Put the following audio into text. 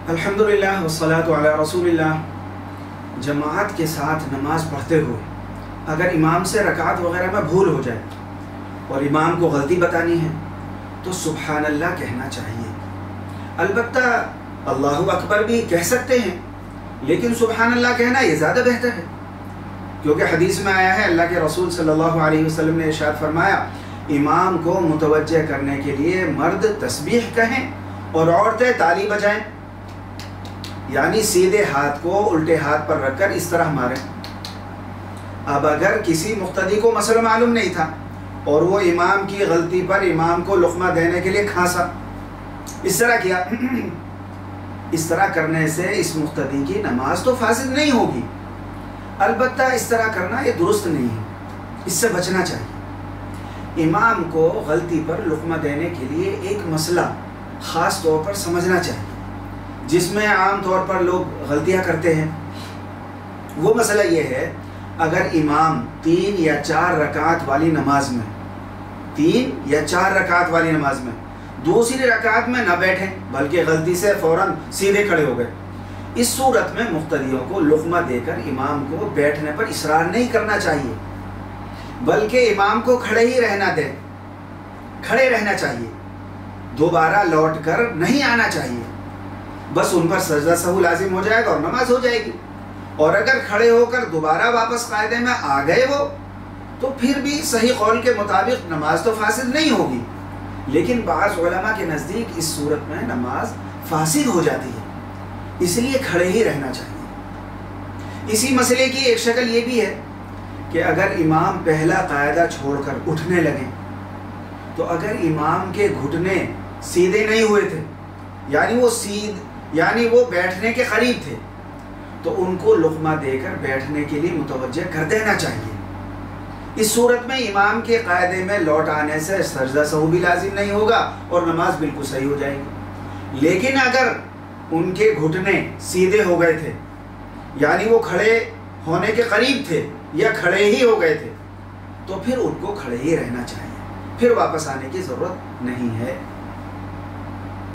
अल्हम्दुलिल्लाह वस्सलातु अला रसूलिल्लाह। जमात के साथ नमाज पढ़ते हुए अगर इमाम से रकात वगैरह में भूल हो जाए और इमाम को गलती बतानी है तो सुबहान अल्लाह कहना चाहिए। अलबत्ता अल्लाहु अकबर भी कह सकते हैं, लेकिन सुबहान अल्लाह कहना ये ज़्यादा बेहतर है, क्योंकि हदीस में आया है, अल्लाह के रसूल सल्लल्लाहु अलैहि वसल्लम ने इरशाद फरमाया, इमाम को मुतवज्जे करने के लिए मर्द तस्बीह कहें और औरतें ताली बजाएं, यानी सीधे हाथ को उल्टे हाथ पर रखकर इस तरह मारें। अब अगर किसी मुक्तदी को मसला मालूम नहीं था और वो इमाम की गलती पर इमाम को लुक़मा देने के लिए खांसा, इस तरह किया, इस तरह करने से इस मुक्तदी की नमाज तो फासिद नहीं होगी, अलबत्ता इस तरह करना ये दुरुस्त नहीं है, इससे बचना चाहिए। इमाम को गलती पर लुक़मा देने के लिए एक मसला ख़ास तौर पर समझना चाहिए, जिसमें आम तौर पर लोग गलतियां करते हैं। वो मसला ये है, अगर इमाम 3 या 4 रकात वाली नमाज में 3 या 4 रकात वाली नमाज में दूसरी रकात में न बैठें, बल्कि गलती से फ़ौरन सीधे खड़े हो गए, इस सूरत में मुक्तदियों को लुक़मा देकर इमाम को बैठने पर इसरार नहीं करना चाहिए, बल्कि इमाम को खड़े ही रहना दें, खड़े रहना चाहिए, दोबारा लौट कर नहीं आना चाहिए। बस उन पर सजदा सहू लाजिम हो जाएगा और नमाज हो जाएगी। और अगर खड़े होकर दोबारा वापस कायदे में आ गए वो, तो फिर भी सही कौल के मुताबिक नमाज तो फासिद नहीं होगी, लेकिन बाज़ उलमा के नज़दीक इस सूरत में नमाज फासिद हो जाती है, इसलिए खड़े ही रहना चाहिए। इसी मसले की एक शक्ल ये भी है कि अगर इमाम पहला कायदा छोड़कर उठने लगे, तो अगर इमाम के घुटने सीधे नहीं हुए थे, यानी वो बैठने के करीब थे, तो उनको लुक़मा देकर बैठने के लिए मुतवज्जे कर देना चाहिए। इस सूरत में इमाम के कायदे में लौट आने से सजदा सहू भी लाजिम नहीं होगा और नमाज बिल्कुल सही हो जाएगी। लेकिन अगर उनके घुटने सीधे हो गए थे, यानी वो खड़े होने के करीब थे या खड़े ही हो गए थे, तो फिर उनको खड़े ही रहना चाहिए, फिर वापस आने की ज़रूरत नहीं है।